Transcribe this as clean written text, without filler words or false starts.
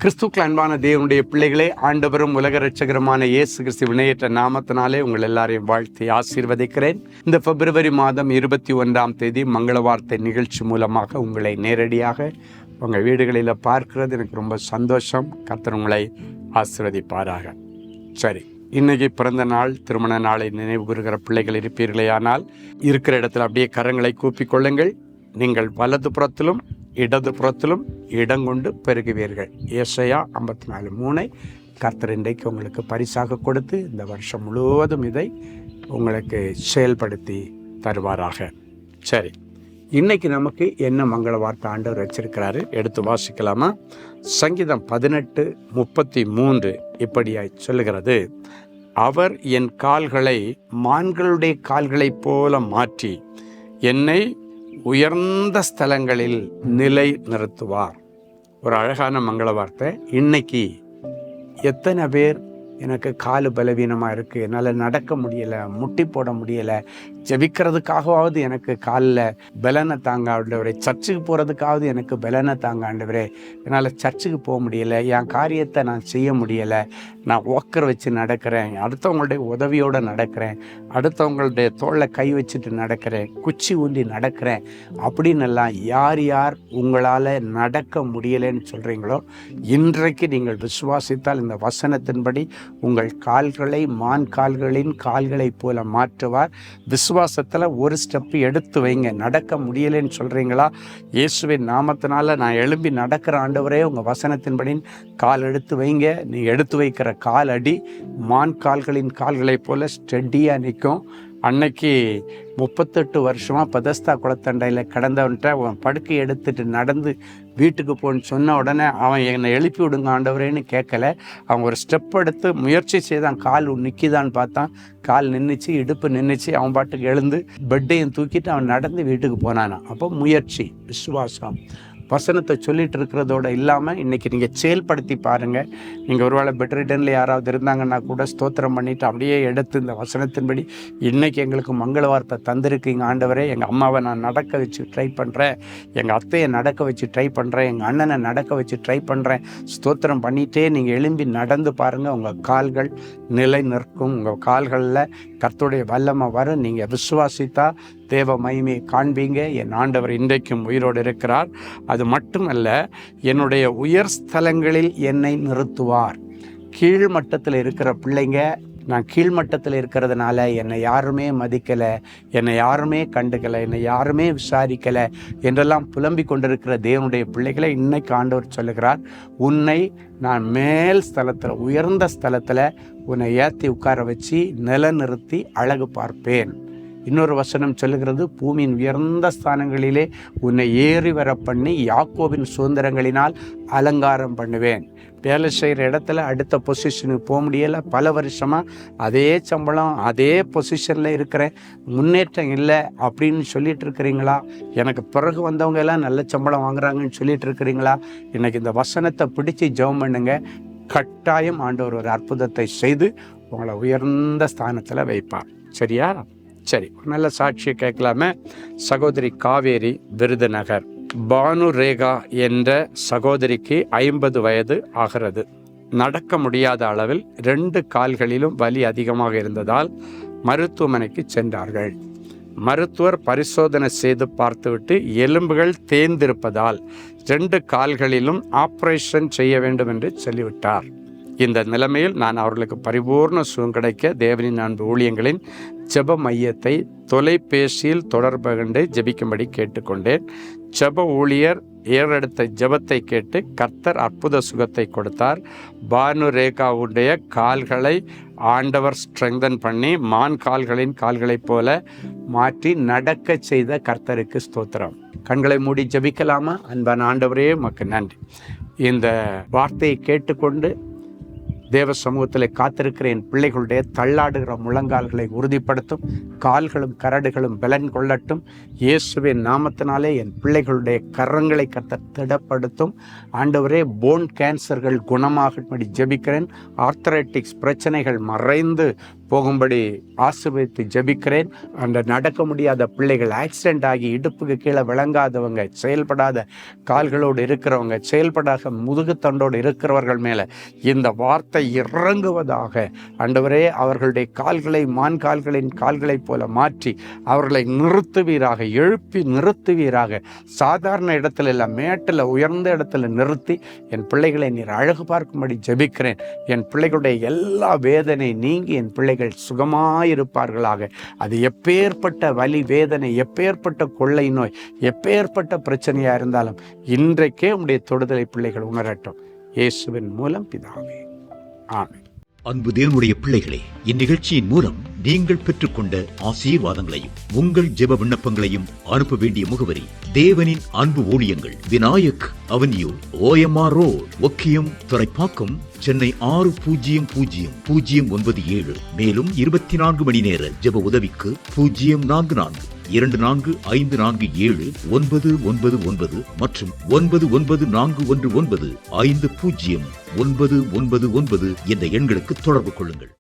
கிறிஸ்துக்கள் அன்பான தேவனுடைய பிள்ளைகளே, ஆண்டவரும் உலக இரட்சகருமான இயேசு கிறிஸ்து வினையேற்ற நாமத்தினாலே உங்கள் எல்லாரையும் வாழ்த்தி ஆசீர்வதிக்கிறேன். இந்த பிப்ரவரி மாதம் 21 மங்கள வார்த்தை நிகழ்ச்சி மூலமாக உங்களை நேரடியாக உங்கள் வீடுகளில் பார்க்கிறது எனக்கு ரொம்ப சந்தோஷம். கர்த்தர் உங்களை ஆசீர்வதிப்பாராக. சரி, இன்னைக்கு பிறந்த நாள், திருமண நாளை நினைவு கூறுகிற பிள்ளைகள் இருப்பீர்களே, ஆனால் இருக்கிற இடத்துல அப்படியே கரங்களை கூப்பிக்கொள்ளுங்கள். நீங்கள் வலது புறத்திலும் இடது புறத்திலும் இடங்கொண்டு பெருகுவீர்கள். ஏசாயா 54:3 கர்த்தர் இன்றைக்கு உங்களுக்கு பரிசாக கொடுத்து இந்த வருஷம் முழுவதும் இதை உங்களுக்கு செயல்படுத்தி தருவாராக. சரி, இன்னைக்கு நமக்கு என்ன மங்கள வார்த்தை ஆண்டவர் வச்சிருக்கிறாரு, எடுத்து வாசிக்கலாமா? சங்கீதம் 18:33 இப்படியாய் சொல்லுகிறது: அவர் என் கால்களை மான்களுடைய கால்களைப் போல மாற்றி என்னை உயர்ந்த ஸ்தலங்களில் நிலை நிறுத்துவார். ஒரு அழகான மங்கள வார்த்தை. இன்னைக்கு எத்தனை பேர் எனக்கு காலு பலவீனமாக இருக்குது, என்னால் நடக்க முடியலை, முட்டி போட முடியலை, ஜெபிக்கிறதுக்காகவாவது எனக்கு காலில் பலனை தாங்க ஆண்டவரே, சர்ச்சுக்கு போகிறதுக்காவது எனக்கு பலனை தாங்க ஆண்டவரே, என்னால் சர்ச்சுக்கு போக முடியலை, என் காரியத்தை நான் செய்ய முடியலை, நான் வாக்கர் வச்சு நடக்கிறேன், அடுத்தவங்களுடைய உதவியோடு நடக்கிறேன், அடுத்தவங்களுடைய தோளில் கை வச்சுட்டு நடக்கிறேன், குச்சி ஊண்டி நடக்கிறேன் அப்படின்னு எல்லாம் யார் யார் உங்களால் நடக்க முடியலைன்னு சொல்கிறீங்களோ, இன்றைக்கு நீங்கள் விசுவாசித்தால் இந்த வசனத்தின்படி உங்கள் கால்களை மான் கால்களின் கால்களைப் போல மாற்றுவார். விசுவாசத்தில் ஒரு ஸ்டெப்பு எடுத்து வைங்க. நடக்க முடியலைன்னு சொல்கிறீங்களா? இயேசுவின் நாமத்தினால நான் எழும்பி நடக்கிற ஆண்டவரே, உங்கள் வசனத்தின்படி கால் எடுத்து வைங்க. நீ எடுத்து வைக்கிற கால் அடி மான் கால்களின் கால்களைப் போல ஸ்டெடியாக நிற்கும். அன்னைக்கு 38 வருஷமாக பெதஸ்தா குளத்தண்டையில் கிடந்தவன்ட்ட அவன் படுக்கை எடுத்துட்டு நடந்து வீட்டுக்கு போன்னு சொன்ன உடனே அவன் என்னை எழுப்பி விடுங்க ஆண்டவரேன்னு கேட்கல. அவன் ஒரு ஸ்டெப் எடுத்து முயற்சி செய்தான். கால் நிற்கிதான்னு பார்த்தான், கால் நின்றுச்சு, இடுப்பு நின்றுச்சு. அவன் பாட்டுக்கு எழுந்து பெட்டையும் தூக்கிட்டு அவன் நடந்து வீட்டுக்கு போனானா. அப்போ முயற்சி, விசுவாசம். வசனத்தை சொல்லிட்டு இருக்கிறதோடு இல்லாமல் இன்றைக்கி நீங்கள் செயல்படுத்தி பாருங்கள். நீங்கள் ஒருவேளை பெட்ரிட்டனில் யாராவது இருந்தாங்கன்னா கூட ஸ்தோத்திரம் பண்ணிவிட்டு அப்படியே எடுத்து இந்த வசனத்தின்படி இன்றைக்கி எங்களுக்கு மங்கள வார்த்தை தந்திருக்கீங்க ஆண்டவரே, எங்கள் அம்மாவை நான் நடக்க வச்சு ட்ரை பண்ணுறேன், எங்கள் அத்தையை நடக்க வச்சு ட்ரை பண்ணுறேன், எங்கள் அண்ணனை நடக்க வச்சு ட்ரை பண்ணுறேன், ஸ்தோத்திரம் பண்ணிகிட்டே நீங்கள் எழும்பி நடந்து பாருங்கள். உங்கள் கால்கள் நிலை நிற்கும். உங்கள் கால்களில் கர்த்தருடைய வல்லமை வரும். நீங்கள் விசுவாசித்தா தேவ மகிமையை காண்பீங்க. என் ஆண்டவர் இன்றைக்கும் உயிரோடு இருக்கிறார். அது மட்டுமல்ல, என்னுடைய உயர் ஸ்தலங்களில் என்னை நிறுத்துவார். கீழ்மட்டத்தில் இருக்கிற பிள்ளைங்க, நான் கீழ்மட்டத்தில் இருக்கிறதுனால என்னை யாருமே மதிக்கலை, என்னை யாருமே கண்டுக்கலை, என்னை யாருமே விசாரிக்கலை என்றெல்லாம் புலம்பிக் கொண்டிருக்கிற தேவனுடைய பிள்ளைகளை இன்னைக்கு ஆண்டவர் சொல்லுகிறார், உன்னை நான் மேல் ஸ்தலத்தில், உயர்ந்த ஸ்தலத்தில் உன்னை ஏற்றி உட்கார வச்சு நிலைநிறுத்தி அழகு பார்ப்பேன். இன்னொரு வசனம் சொல்லுகிறது, பூமியின் உயர்ந்த ஸ்தானங்களிலே உன்னை ஏறி வர பண்ணி யாக்கோபின் சுதந்திரங்களினால் அலங்காரம் பண்ணுவேன். வேலை செய்கிற இடத்துல அடுத்த பொசிஷனுக்கு போக முடியலை, பல வருஷமாக அதே சம்பளம் அதே பொசிஷனில் இருக்கிறேன், முன்னேற்றம் இல்லை அப்படின்னு சொல்லிட்டு இருக்கிறீங்களா? எனக்கு பிறகு வந்தவங்க எல்லாம் நல்ல சம்பளம் வாங்குறாங்கன்னு சொல்லிட்டு இருக்கிறீங்களா? இன்றைக்கி இந்த வசனத்தை பிடிச்சி ஜெபம் பண்ணுங்க. கட்டாயம் ஆண்டவர் ஒரு அற்புதத்தை செய்து உங்களை உயர்ந்த ஸ்தானத்தில் வைப்பார். சரியா? சரி, ஒரு நல்ல சாட்சியை கேட்கலாமே. சகோதரி காவேரி, விருதுநகர். பானு ரேகா என்ற சகோதரிக்கு 50 வயது ஆகிறது. நடக்க முடியாத அளவில் 2 கால்களிலும் வலி அதிகமாக இருந்ததால் மருத்துவமனைக்கு சென்றார்கள். மருத்துவர் பரிசோதனை செய்து பார்த்துவிட்டு எலும்புகள் தேய்ந்திருப்பதால் 2 கால்களிலும் ஆப்ரேஷன் செய்ய வேண்டும் என்று சொல்லிவிட்டார். இந்த நிலைமையில் நான் அவர்களுக்கு பரிபூர்ண சுகம் கிடைக்க தேவனின் அன்பு ஊழியங்களின் ஜெப மையத்தை தொலைபேசியில் தொடர்பு கொண்டு ஜெபிக்கும்படி கேட்டுக்கொண்டேன். ஜெப ஊழியர் ஏறெடுத்த ஜெபத்தை கேட்டு கர்த்தர் அற்புத சுகத்தை கொடுத்தார். பானு ரேகாவுடைய கால்களை ஆண்டவர் ஸ்ட்ரெங்தன் பண்ணி மான் கால்களின் கால்களைப் போல மாற்றி நடக்க செய்த கர்த்தருக்கு ஸ்தோத்திரம். கண்களை மூடி ஜெபிக்கலாமா? அன்பான ஆண்டவரே, உமக்கு நன்றி. இந்த வார்த்தையை கேட்டுக்கொண்டு தேவ சமூகத்தில் காத்திருக்கிற என் பிள்ளைகளுடைய தள்ளாடுகிற முழங்கால்களை உறுதிப்படுத்தும், கால்களும் கரடுகளும் பலன் கொள்ளட்டும். இயேசுவின் நாமத்தினாலே என் பிள்ளைகளுடைய கரங்களை கர்த்தர் திடப்படுத்தும். ஆண்டவரே, போன் கேன்சர்கள் குணமாகும்படி ஜெபிக்கிறேன். ஆர்த்தரைட்டிக்ஸ் பிரச்சனைகள் மறைந்து போகும்படி ஆசீர்வதித்து ஜெபிக்கிறேன். அந்த நடக்க முடியாத பிள்ளைகள், ஆக்சிடென்ட் ஆகி இடுப்புக்கு கீழே விளங்காதவங்க, செயல்படாத கால்களோடு இருக்கிறவங்க, செயல்படாத முதுகுத்தண்டோடு இருக்கிறவர்கள் மேலே இந்த வார்த்தை இறங்குவதாக. ஆண்டவரே, அவர்களுடைய கால்களை மான் கால்களின் கால்களைப் போல மாற்றி அவர்களை நிறுத்துவீராக, எழுப்பி நிறுத்துவீராக. சாதாரண இடத்துல இல்லை, மேட்டில் உயர்ந்த இடத்துல நிறுத்தி என் பிள்ளைகளை நீர் அழகு பார்க்கும்படி ஜெபிக்கிறேன். என் பிள்ளைகளுடைய எல்லா வேதனை நீங்கி என் பிள்ளைகள் சுகமாயிருப்பார்களாக. அது எப்பேற்பட்ட வலி, வேதனை, எப்பேற்பட்ட கொள்ளை நோய், எப்பேற்பட்ட பிரச்சனையா இருந்தாலும் இன்றைக்கே உம்முடைய தொடுதலை பிள்ளைகள் உணரட்டும். இயேசுவின் மூலம் பிதாவே, ஆமென். அன்பு தேவனுடைய பிள்ளைகளே, இந்நிகழ்ச்சியின் மூலம் நீங்கள் பெற்றுக்கொண்ட ஆசீர்வாதங்களையும் உங்கள் ஜெப விண்ணப்பங்களையும் அனுப்ப வேண்டிய முகவரி: தேவனின் அன்பு ஊழியங்கள், Vinayak avenue, OMR road, Okkiyam, Thoraipakkam, Chennai 600097. மேலும் 24 மணி நேர ஜெப உதவிக்கு 044-547-999 மற்றும் 9941150999 என்ற எண்களுக்கு தொடர்பு கொள்ளுங்கள்.